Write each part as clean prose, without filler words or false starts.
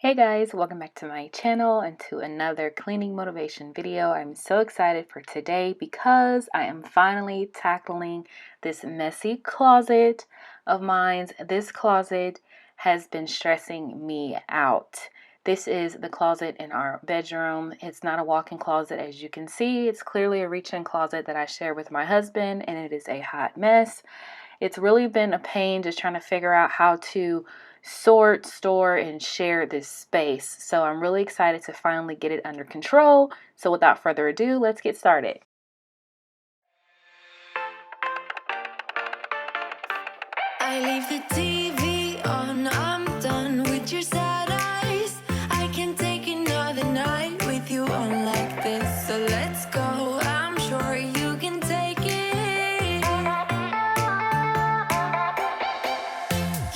Hey guys, welcome back to my channel and to another cleaning motivation video. I'm so excited for today because I am finally tackling this messy closet of mine. This closet has been stressing me out. This is the closet in our bedroom. It's not a walk-in closet, as you can see. It's clearly a reach-in closet that I share with my husband, and it is a hot mess. It's really been a pain just trying to figure out how to sort, store, and share this space. So I'm really excited to finally get it under control. So without further ado, let's get started. I leave the TV on, I'm done with your sad eyes. I can take another night with you on like this. So let's go, I'm sure you can take it.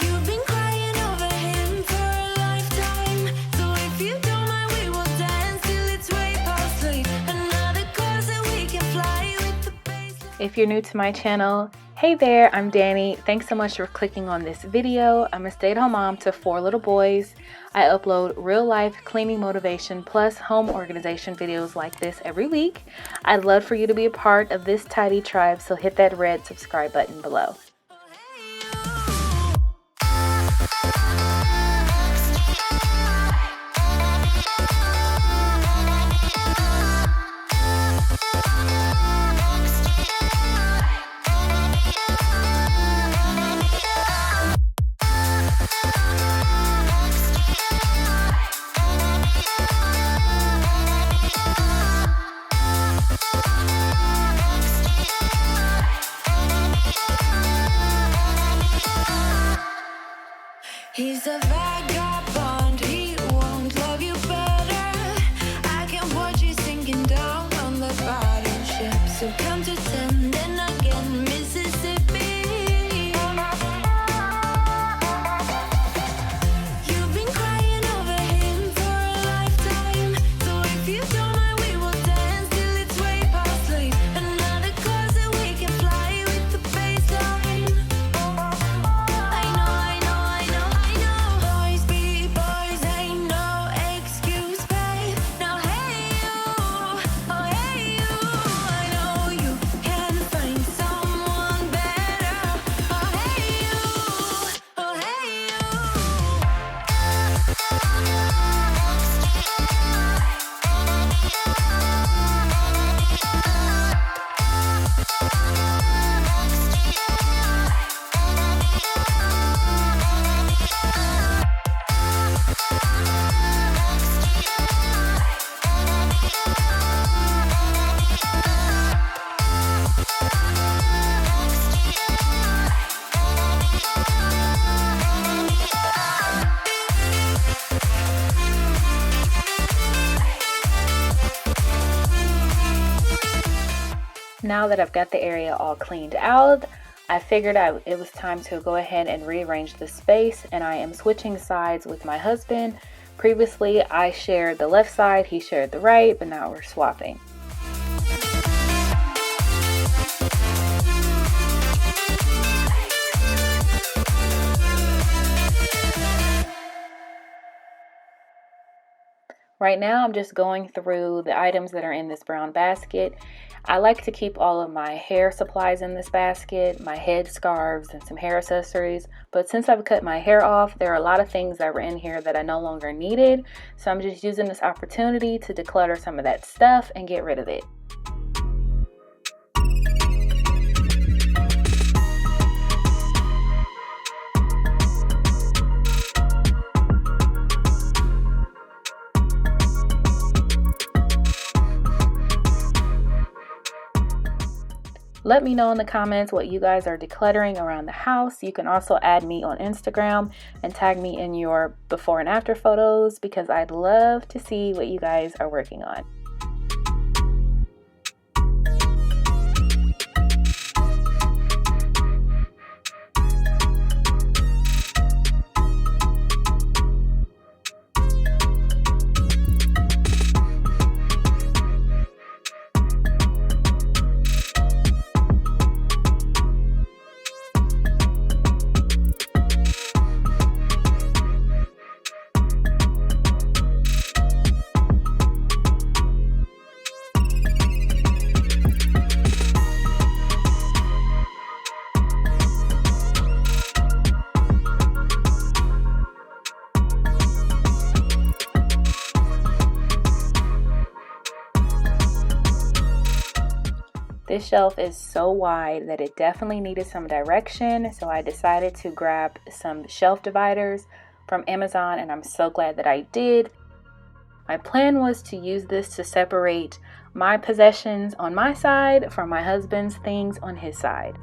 You've been crying over him for a lifetime. So if you don't mind, we will dance till it's way past sleep. Another course that we can fly with the baseline. If you're new to my channel, hey there, I'm Dani. Thanks so much for clicking on this video. I'm a stay-at-home mom to 4 little boys. I upload real-life cleaning motivation plus home organization videos like this every week. I'd love for you to be a part of this tidy tribe, so hit that red subscribe button below. He's a vagabond, he won't love you better. I can watch you sinking down on the bottom ship. So come to 10, then again, Mississippi. You've been crying over him for a lifetime. So if you don't mind, we will dance till it's way past sleep. Another course that we can fly with the baseline. Boys be boys, ain't no excuse, babe. Now hey you, oh hey you, I know you can find someone better. Oh hey you, oh hey Now that I've got the area all cleaned out, I figured it was time to go ahead and rearrange the space, and I am switching sides with my husband. Previously, I shared the left side, he shared the right, but now we're swapping. Right now, I'm just going through the items that are in this brown basket. I like to keep all of my hair supplies in this basket, my head scarves and some hair accessories. But since I've cut my hair off, there are a lot of things that were in here that I no longer needed. So I'm just using this opportunity to declutter some of that stuff and get rid of it. Let me know in the comments what you guys are decluttering around the house. You can also add me on Instagram and tag me in your before and after photos because I'd love to see what you guys are working on. This shelf is so wide that it definitely needed some direction, so I decided to grab some shelf dividers from Amazon, and I'm so glad that I did. My plan was to use this to separate my possessions on my side from my husband's things on his side.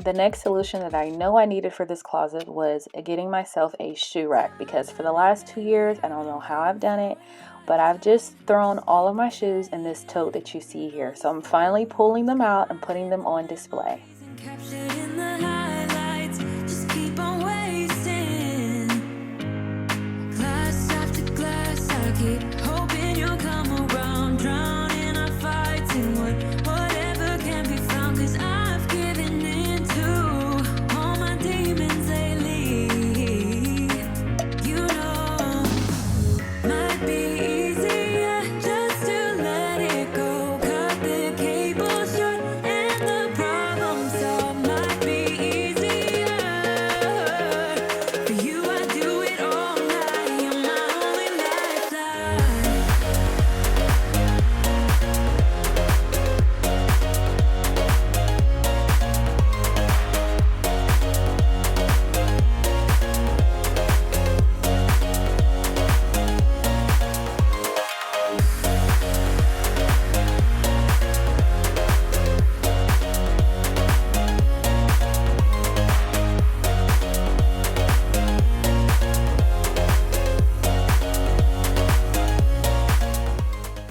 The next solution that I know I needed for this closet was getting myself a shoe rack, because for the last 2 years, I don't know how I've done it, but I've just thrown all of my shoes in this tote that you see here. So I'm finally pulling them out and putting them on display. Captured in the highlights, just keep on wasting. Glass after glass, I keep hoping you'll come around, drowning our fights in whatever can be found. 'Cause I've given in to all my demons lately. You know, might be easier just to let it go. Cut the cable short and the problem solved. Might be easier for you. I do it all night. You're my only lifeline.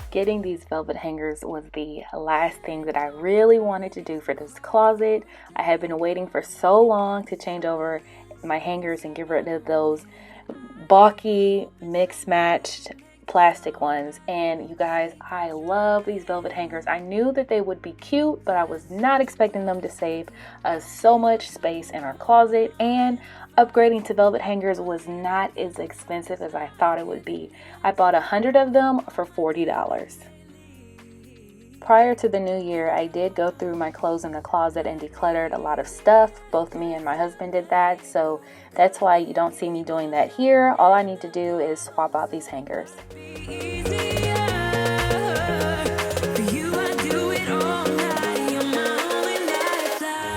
Getting these velvet hangers was the last thing that I really wanted to do for this closet. I had been waiting for so long to change over my hangers and get rid of those bulky, mixed-matched plastic ones. And you guys, I love these velvet hangers. I knew that they would be cute, but I was not expecting them to save us so much space in our closet. And upgrading to velvet hangers was not as expensive as I thought it would be. I bought 100 of them for $40. Prior to the new year, I did go through my clothes in the closet and decluttered a lot of stuff. Both me and my husband did that, so that's why you don't see me doing that here. All I need to do is swap out these hangers. Easier for you. I do it all night. You're my only lifeline.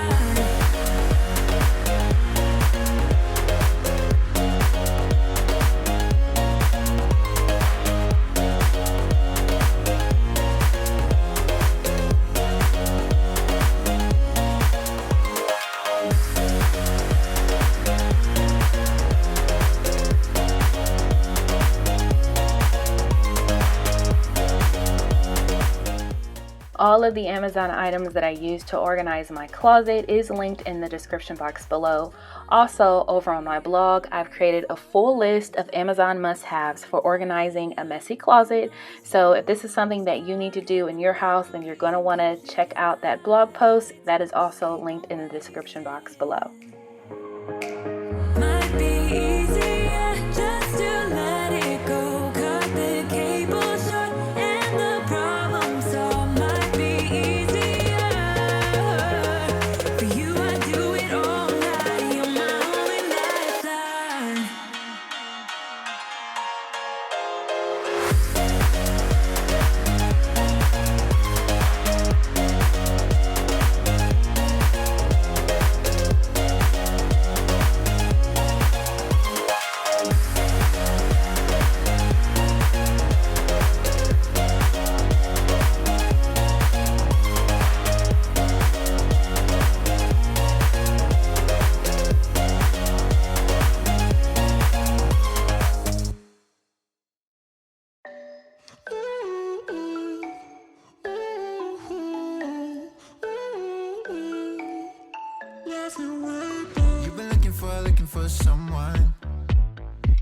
All of the Amazon items that I use to organize my closet is linked in the description box below. Also, over on my blog, I've created a full list of Amazon must-haves for organizing a messy closet. So if this is something that you need to do in your house, then you're going to want to check out that blog post. That is also linked in the description box below. Might be easier just to let it go. Cut the cable short and the problem solved. Might be easier for you. I do it all night. You're my only lifeline. for someone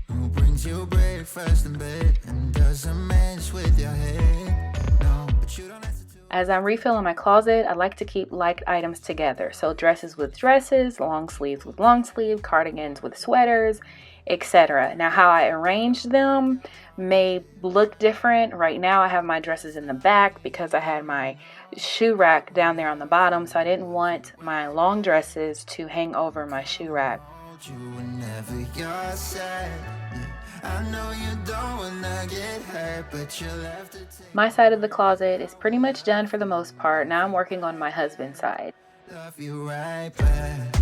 who brings you breakfast in bed and doesn't mess with your head. No, but you don't have to do. As I'm refilling my closet, I like to keep like items together. So dresses with dresses, long sleeves with long sleeve, cardigans with sweaters, etc. Now how I arranged them may look different. Right now I have my dresses in the back because I had my shoe rack down there on the bottom, so I didn't want my long dresses to hang over my shoe rack. You whenever you're sad. I know you don't wanna get hurt, but you'll have to take. My side of the closet is pretty much done for the most part. Now I'm working on my husband's side. Love you right back.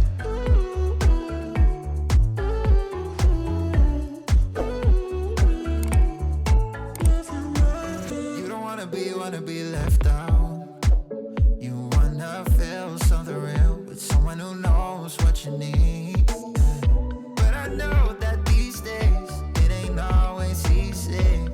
You don't wanna be left out. You wanna feel something real with someone who knows what you need. But I know that these days it ain't always easy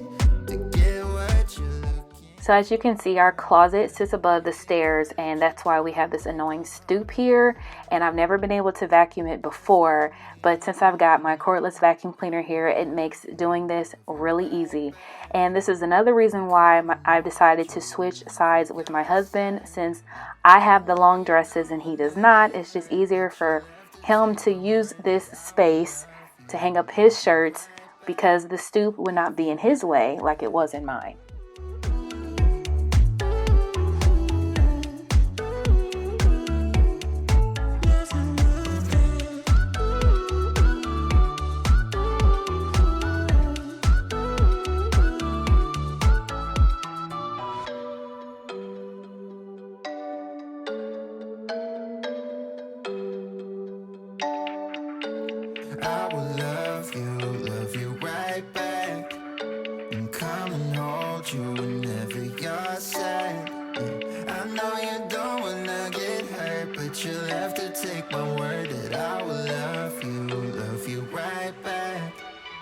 to get what you're looking. So as you can see, our closet sits above the stairs, and that's why we have this annoying stoop here, and I've never been able to vacuum it before, but since I've got my cordless vacuum cleaner here, it makes doing this really easy. And this is another reason why I've decided to switch sides with my husband. Since I have the long dresses and he does not, it's just easier for him to use this space to hang up his shirts because the stoop would not be in his way like it was in mine. I will love you right back, and come and hold you whenever you're sad. Yeah, I know you don't wanna get hurt, but you'll have to take my word that I will love you right back,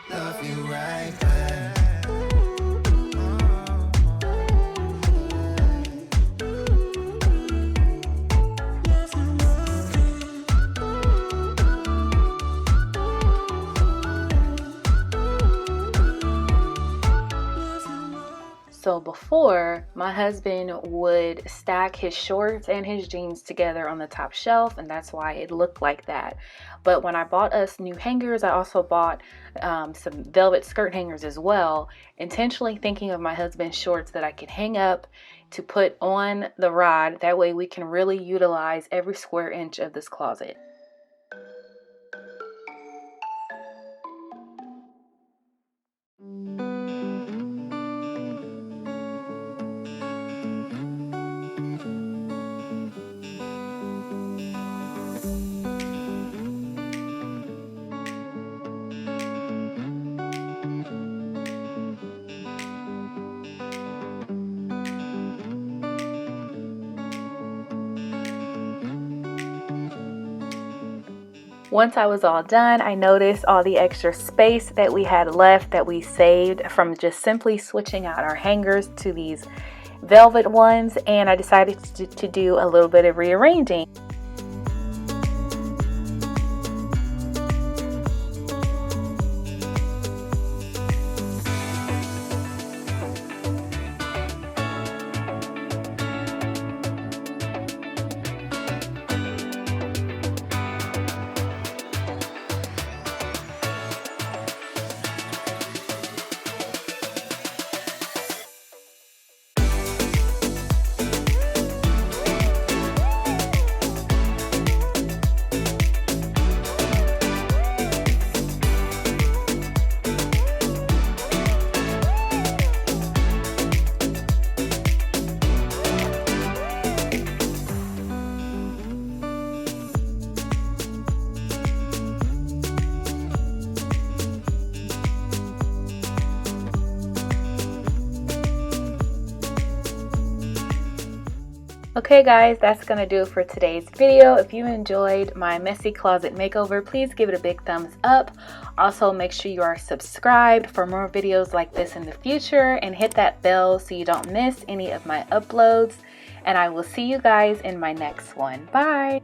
love you right back. So before, my husband would stack his shorts and his jeans together on the top shelf, and that's why it looked like that. But when I bought us new hangers, I also bought some velvet skirt hangers as well, intentionally thinking of my husband's shorts that I could hang up to put on the rod. That way we can really utilize every square inch of this closet. Once I was all done, I noticed all the extra space that we had left that we saved from just simply switching out our hangers to these velvet ones, and I decided to do a little bit of rearranging. Okay guys, that's gonna do it for today's video. If you enjoyed my messy closet makeover, please give it a big thumbs up. Also, make sure you are subscribed for more videos like this in the future, and hit that bell so you don't miss any of my uploads. And I will see you guys in my next one. Bye!